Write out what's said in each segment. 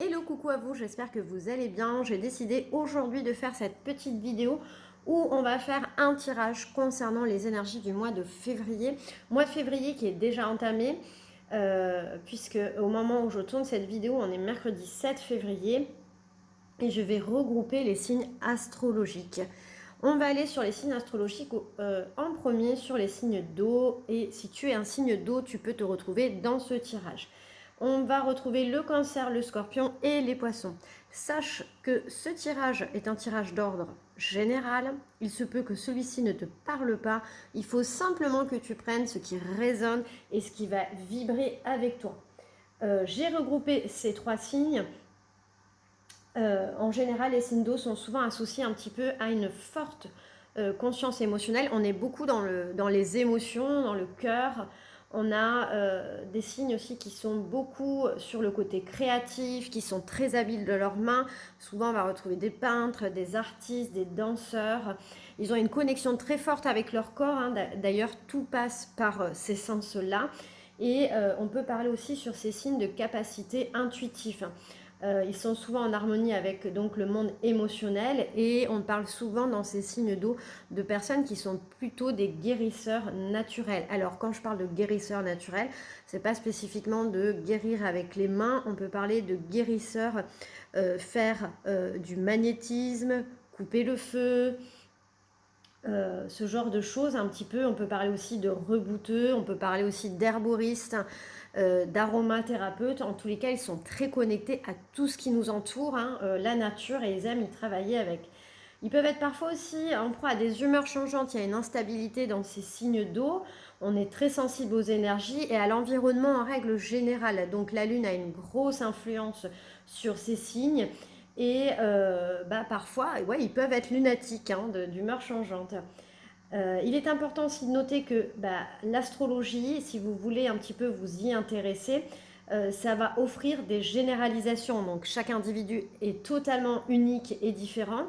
Hello, coucou à vous, j'espère que vous allez bien. J'ai décidé aujourd'hui de faire cette petite vidéo où on va faire un tirage concernant les énergies du mois de février. Mois de février qui est déjà entamé, puisque au moment où je tourne cette vidéo, on est mercredi 7 février et je vais regrouper les signes astrologiques. On va aller sur les signes astrologiques en premier sur les signes d'eau, et si tu es un signe d'eau, tu peux te retrouver dans ce tirage. On va retrouver le Cancer, le Scorpion et les Poissons. Sache que ce tirage est un tirage d'ordre général. Il se peut que celui-ci ne te parle pas. Il faut simplement que tu prennes ce qui résonne et ce qui va vibrer avec toi. J'ai regroupé ces trois signes. En général, les signes d'eau sont souvent associés un petit peu à une forte conscience émotionnelle. On est beaucoup dans les émotions, dans le cœur. On a des signes aussi qui sont beaucoup sur le côté créatif, qui sont très habiles de leurs mains. Souvent, on va retrouver des peintres, des artistes, des danseurs. Ils ont une connexion très forte avec leur corps. D'ailleurs, tout passe par ces sens-là. Et on peut parler aussi sur ces signes de capacité intuitive. Ils sont souvent en harmonie avec donc le monde émotionnel, et on parle souvent dans ces signes d'eau de personnes qui sont plutôt des guérisseurs naturels. Alors quand je parle de guérisseurs naturels, c'est pas spécifiquement de guérir avec les mains, on peut parler de guérisseurs, faire du magnétisme, couper le feu, ce genre de choses un petit peu. On peut parler aussi de rebouteux, on peut parler aussi d'herboristes, d'aromathérapeutes. En tous les cas, ils sont très connectés à tout ce qui nous entoure, la nature, et ils aiment y travailler avec. Ils peuvent être parfois aussi en proie à des humeurs changeantes. Il y a une instabilité dans ces signes d'eau. On est très sensible aux énergies et à l'environnement en règle générale. Donc la Lune a une grosse influence sur ces signes. Et parfois, ouais, ils peuvent être lunatiques, d'humeur changeante. Il est important aussi de noter que l'astrologie, si vous voulez un petit peu vous y intéresser, ça va offrir des généralisations. Donc chaque individu est totalement unique et différent,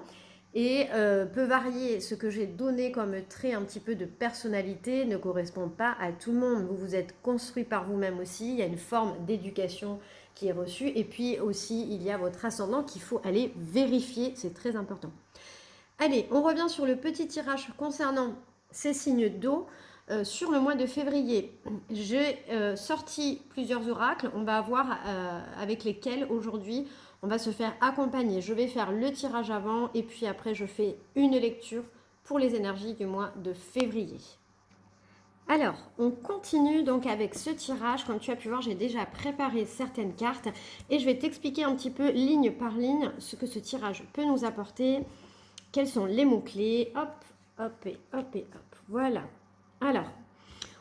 et peut varier. Ce que j'ai donné comme trait un petit peu de personnalité ne correspond pas à tout le monde. Vous vous êtes construit par vous-même aussi. Il y a une forme d'éducation qui est reçue, et puis aussi il y a votre ascendant qu'il faut aller vérifier, c'est très important. Allez, on revient sur le petit tirage concernant ces signes d'eau. Sur le mois de février, j'ai sorti plusieurs oracles. On va voir avec lesquels aujourd'hui on va se faire accompagner. Je vais faire le tirage avant, et puis après je fais une lecture pour les énergies du mois de février. Alors, on continue donc avec ce tirage. Comme tu as pu voir, j'ai déjà préparé certaines cartes et je vais t'expliquer un petit peu ligne par ligne ce que ce tirage peut nous apporter. Quels sont les mots-clés? Hop, hop et hop et hop. Voilà. Alors,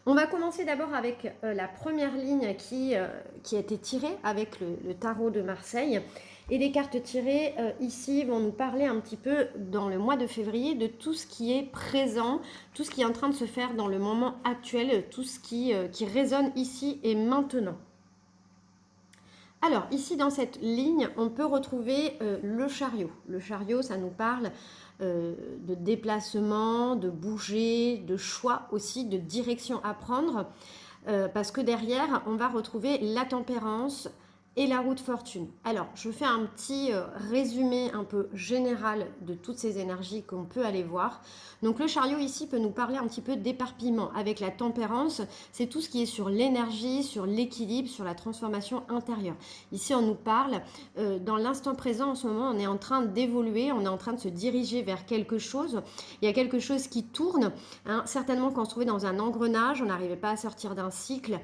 on va commencer d'abord avec la première ligne qui a été tirée avec le tarot de Marseille. Et les cartes tirées ici vont nous parler un petit peu dans le mois de février de tout ce qui est présent, tout ce qui est en train de se faire dans le moment actuel, tout ce qui résonne ici et maintenant. Alors, ici dans cette ligne, on peut retrouver le chariot. Le chariot, ça nous parle de déplacement, de bouger, de choix aussi, de direction à prendre. Parce que derrière, on va retrouver la tempérance et la roue de fortune. Alors, je fais un petit résumé un peu général de toutes ces énergies qu'on peut aller voir. Donc, le chariot ici peut nous parler un petit peu d'éparpillement. Avec la tempérance, c'est tout ce qui est sur l'énergie, sur l'équilibre, sur la transformation intérieure. Ici, on nous parle dans l'instant présent. En ce moment, on est en train d'évoluer, on est en train de se diriger vers quelque chose. Il y a quelque chose qui tourne. Certainement qu'on se trouvait dans un engrenage, on n'arrivait pas à sortir d'un cycle,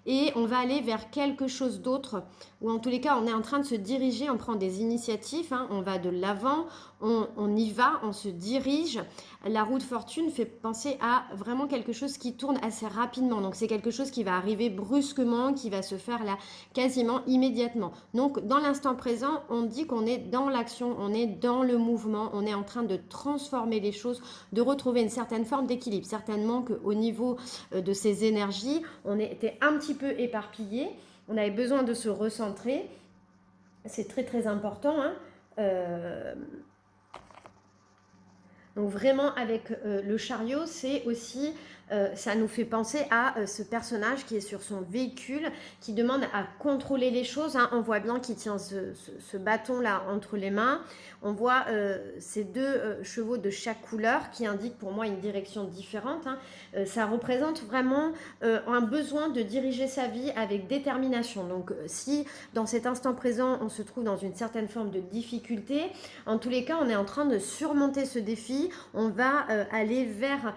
et on va aller vers quelque chose d'autre, ou en tous les cas on est en train de se diriger, on prend des initiatives, on va de l'avant, on y va, on se dirige. La roue de fortune fait penser à vraiment quelque chose qui tourne assez rapidement, donc c'est quelque chose qui va arriver brusquement, qui va se faire là quasiment immédiatement. Donc dans l'instant présent, on dit qu'on est dans l'action, on est dans le mouvement, on est en train de transformer les choses, de retrouver une certaine forme d'équilibre. Certainement qu'au niveau de ces énergies, on était un petit peu éparpillé, on avait besoin de se recentrer, c'est très très important. Donc vraiment avec le chariot, c'est aussi ça nous fait penser à ce personnage qui est sur son véhicule, qui demande à contrôler les choses, hein. On voit bien qu'il tient ce bâton-là entre les mains. On voit ces deux chevaux de chaque couleur qui indiquent pour moi une direction différente, hein. Ça représente vraiment un besoin de diriger sa vie avec détermination. Donc si dans cet instant présent on se trouve dans une certaine forme de difficulté, en tous les cas on est en train de surmonter ce défi, on va aller vers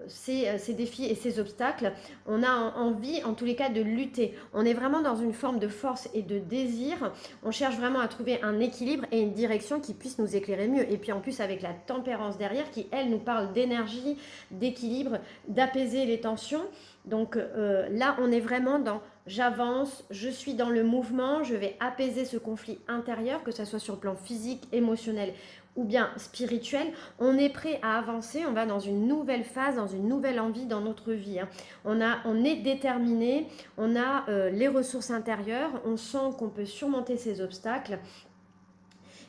ces défis et ces obstacles. On a envie en tous les cas de lutter, on est vraiment dans une forme de force et de désir, on cherche vraiment à trouver un équilibre et une direction qui puisse nous éclairer mieux. Et puis en plus avec la tempérance derrière qui elle nous parle d'énergie, d'équilibre, d'apaiser les tensions. Donc là on est vraiment dans j'avance, je suis dans le mouvement, je vais apaiser ce conflit intérieur, que ce soit sur le plan physique, émotionnel ou bien spirituel. On est prêt à avancer, on va dans une nouvelle phase, dans une nouvelle envie dans notre vie, hein. On est déterminé, on a les ressources intérieures, on sent qu'on peut surmonter ces obstacles.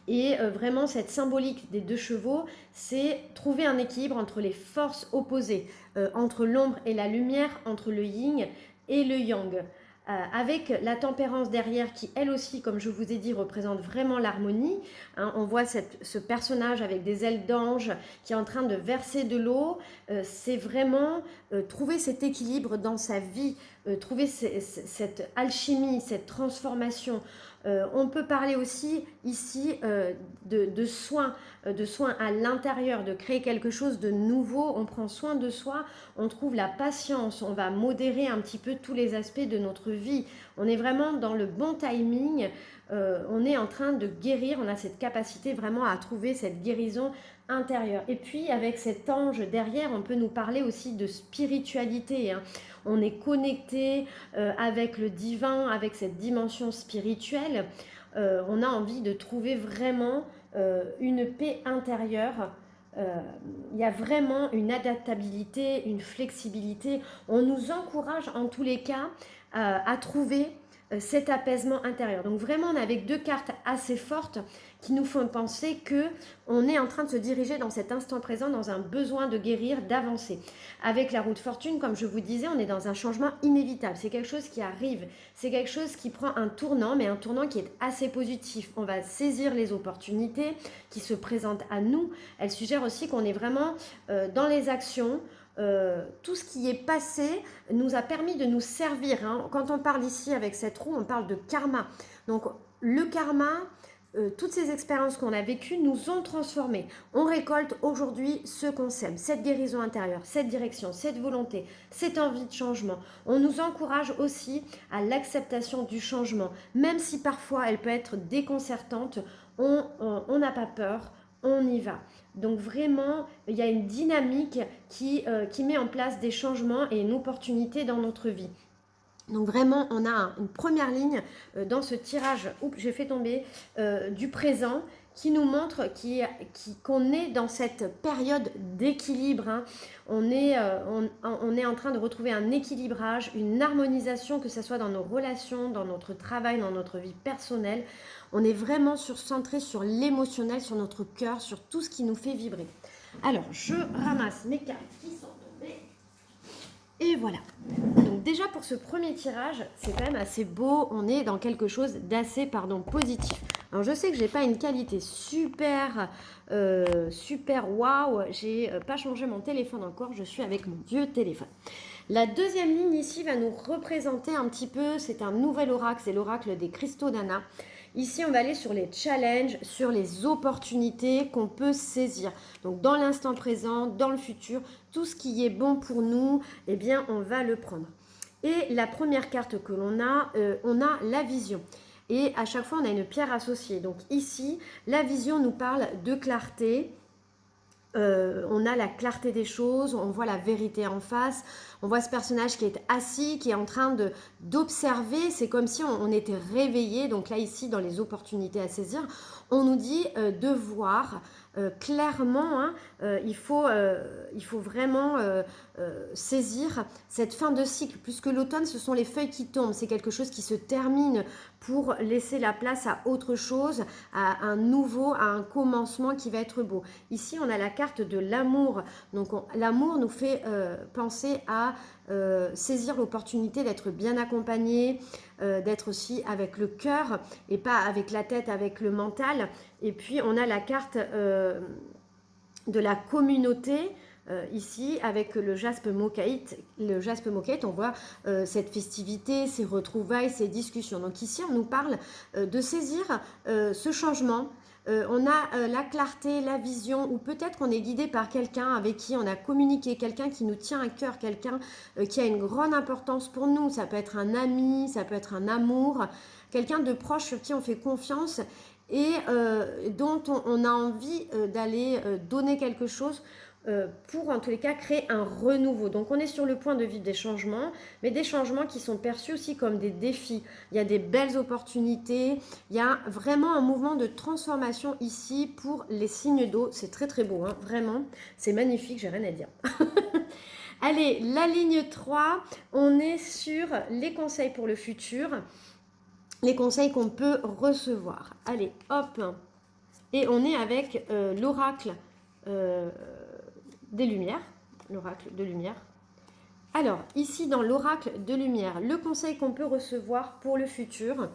Et vraiment, cette symbolique des deux chevaux, c'est trouver un équilibre entre les forces opposées, entre l'ombre et la lumière, entre le yin et le yang. Avec la tempérance derrière qui, elle aussi, comme je vous ai dit, représente vraiment l'harmonie, hein. On voit ce personnage avec des ailes d'ange qui est en train de verser de l'eau. C'est vraiment trouver cet équilibre dans sa vie, trouver cette alchimie, cette transformation. On peut parler aussi ici de soins à l'intérieur, de créer quelque chose de nouveau. On prend soin de soi, on trouve la patience, on va modérer un petit peu tous les aspects de notre vie. On est vraiment dans le bon timing, on est en train de guérir, on a cette capacité vraiment à trouver cette guérison intérieure. Et puis avec cet ange derrière, on peut nous parler aussi de spiritualité, hein. On est connecté avec le divin, avec cette dimension spirituelle. On a envie de trouver vraiment une paix intérieure. Il y a vraiment une adaptabilité, une flexibilité. On nous encourage en tous les cas à trouver cet apaisement intérieur. Donc vraiment, on est avec deux cartes assez fortes qui nous font penser que on est en train de se diriger dans cet instant présent, dans un besoin de guérir, d'avancer. Avec la roue de fortune, comme je vous disais, on est dans un changement inévitable. C'est quelque chose qui arrive, c'est quelque chose qui prend un tournant, mais un tournant qui est assez positif. On va saisir les opportunités qui se présentent à nous. Elle suggère aussi qu'on est vraiment dans les actions. Tout ce qui est passé nous a permis de nous servir, hein. Quand on parle ici avec cette roue, on parle de karma. Donc le karma, toutes ces expériences qu'on a vécues nous ont transformés. On récolte aujourd'hui ce qu'on sème, cette guérison intérieure, cette direction, cette volonté, cette envie de changement. On nous encourage aussi à l'acceptation du changement, même si parfois elle peut être déconcertante. On n'a pas peur, on y va. Donc vraiment, il y a une dynamique qui met en place des changements et une opportunité dans notre vie. Donc vraiment, on a une première ligne dans ce tirage, j'ai fait tomber, du présent qui nous montre qu'on est dans cette période d'équilibre, hein. On est en train de retrouver un équilibrage, une harmonisation, que ce soit dans nos relations, dans notre travail, dans notre vie personnelle. On est vraiment centré sur l'émotionnel, sur notre cœur, sur tout ce qui nous fait vibrer. Alors, je ramasse mes cartes qui sont tombées. Et voilà. Donc déjà pour ce premier tirage, c'est quand même assez beau. On est dans quelque chose d'assez positif. Alors je sais que j'ai pas une qualité super waouh. J'ai pas changé mon téléphone encore. Je suis avec mon vieux téléphone. La deuxième ligne ici va nous représenter un petit peu. C'est un nouvel oracle. C'est l'oracle des cristaux d'Anna. Ici, on va aller sur les challenges, sur les opportunités qu'on peut saisir. Donc, dans l'instant présent, dans le futur, tout ce qui est bon pour nous, eh bien, on va le prendre. Et la première carte que l'on a, on a la vision. Et à chaque fois, on a une pierre associée. Donc ici, la vision nous parle de clarté. On a la clarté des choses, on voit la vérité en face, On voit ce personnage qui est assis, qui est en train d'observer. C'est comme si on était réveillé. Donc là, ici, dans les opportunités à saisir, on nous dit de voir clairement, hein, il faut vraiment saisir cette fin de cycle. Puisque l'automne, ce sont les feuilles qui tombent. C'est quelque chose qui se termine pour laisser la place à autre chose, à un nouveau, à un commencement qui va être beau. Ici, on a la carte de l'amour. Donc, l'amour nous fait penser à saisir l'opportunité d'être bien accompagné, d'être aussi avec le cœur et pas avec la tête, avec le mental. Et puis, on a la carte de la communauté. Ici, avec le jaspe mocaïte, on voit cette festivité, ces retrouvailles, ces discussions. Donc ici, on nous parle de saisir ce changement. On a la clarté, la vision, ou peut-être qu'on est guidé par quelqu'un avec qui on a communiqué, quelqu'un qui nous tient à cœur, quelqu'un qui a une grande importance pour nous. Ça peut être un ami, ça peut être un amour, quelqu'un de proche sur qui on fait confiance et dont on a envie d'aller donner quelque chose pour en tous les cas créer un renouveau. Donc on est sur le point de vivre des changements, mais des changements qui sont perçus aussi comme des défis. Il y a des belles opportunités, il y a vraiment un mouvement de transformation ici pour les signes d'eau. C'est très très beau, hein, vraiment, c'est magnifique, j'ai rien à dire. Allez, la ligne 3, on est sur les conseils pour le futur, les conseils qu'on peut recevoir. Allez, hop, et on est avec l'oracle des lumières, l'oracle de lumière. Alors, ici dans l'oracle de lumière, le conseil qu'on peut recevoir pour le futur,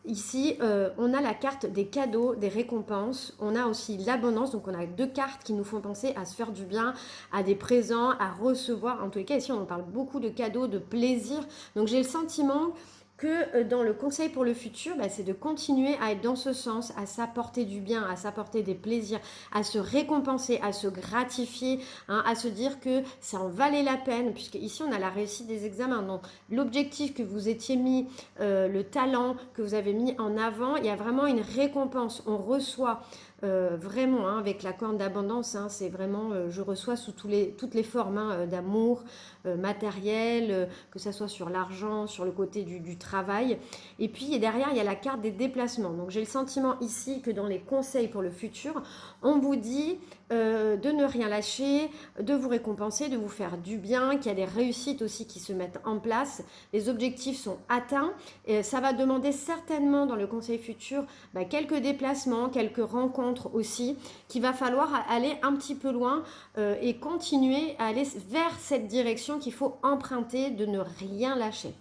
ici, on a la carte des cadeaux, des récompenses. On a aussi l'abondance. Donc, on a 2 cartes qui nous font penser à se faire du bien, à des présents, à recevoir. En tous les cas, ici, on en parle beaucoup de cadeaux, de plaisir. Donc, j'ai le sentiment que dans le conseil pour le futur, c'est de continuer à être dans ce sens, à s'apporter du bien, à s'apporter des plaisirs, à se récompenser, à se gratifier, hein, à se dire que ça en valait la peine, puisque ici on a la réussite des examens. Donc l'objectif que vous étiez mis, le talent que vous avez mis en avant, il y a vraiment une récompense. On reçoit vraiment, hein, avec la corne d'abondance, hein, c'est vraiment, je reçois sous toutes les formes, hein, d'amour matériel, que ça soit sur l'argent, sur le côté du travail. Et puis derrière, il y a la carte des déplacements. Donc j'ai le sentiment ici que dans les conseils pour le futur, on vous dit de ne rien lâcher, de vous récompenser, de vous faire du bien, qu'il y a des réussites aussi qui se mettent en place, les objectifs sont atteints. Et ça va demander certainement dans le conseil futur quelques déplacements, quelques rencontres aussi, qu'il va falloir aller un petit peu loin et continuer à aller vers cette direction qu'il faut emprunter, de ne rien lâcher.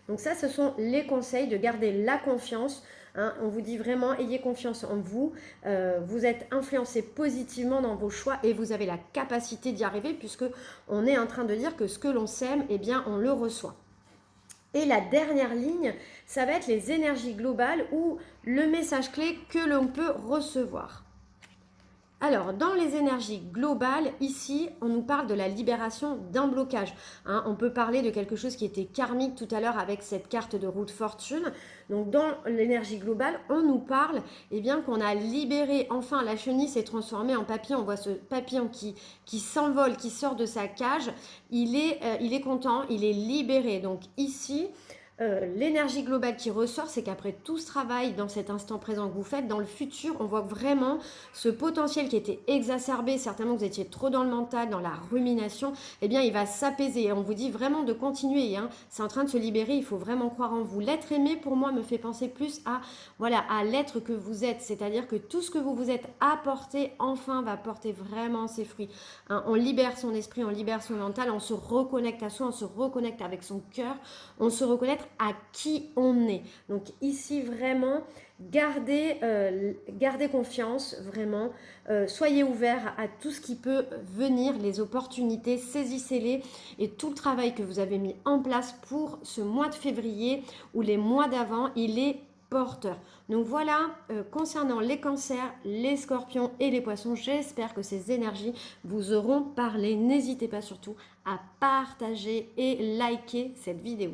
Donc ça, ce sont les conseils de garder la confiance. Hein, on vous dit vraiment, ayez confiance en vous. Vous êtes influencé positivement dans vos choix et vous avez la capacité d'y arriver puisque on est en train de dire que ce que l'on sème, eh bien, on le reçoit. Et la dernière ligne, ça va être les énergies globales ou le message clé que l'on peut recevoir. Alors, dans les énergies globales, ici, on nous parle de la libération d'un blocage. Hein, on peut parler de quelque chose qui était karmique tout à l'heure avec cette carte de roue de fortune. Donc, dans l'énergie globale, on nous parle qu'on a libéré, enfin, la chenille s'est transformée en papillon. On voit ce papillon qui s'envole, qui sort de sa cage. Il est content, il est libéré. Donc, ici... l'énergie globale qui ressort, c'est qu'après tout ce travail dans cet instant présent que vous faites, dans le futur, on voit vraiment ce potentiel qui était exacerbé, certainement que vous étiez trop dans le mental, dans la rumination, eh bien il va s'apaiser. Et on vous dit vraiment de continuer, hein. C'est en train de se libérer, il faut vraiment croire en vous. L'être aimé, pour moi, me fait penser plus à l'être que vous êtes, c'est-à-dire que tout ce que vous vous êtes apporté, enfin, va porter vraiment ses fruits. Hein, on libère son esprit, on libère son mental, on se reconnecte à soi, on se reconnecte avec son cœur, on se reconnecte à qui on est. Donc ici vraiment gardez confiance, vraiment soyez ouverts à tout ce qui peut venir, les opportunités, saisissez-les et tout le travail que vous avez mis en place pour ce mois de février ou les mois d'avant, il est porteur. Donc voilà, concernant les cancers, les scorpions et les poissons, j'espère que ces énergies vous auront parlé. N'hésitez pas surtout à partager et liker cette vidéo.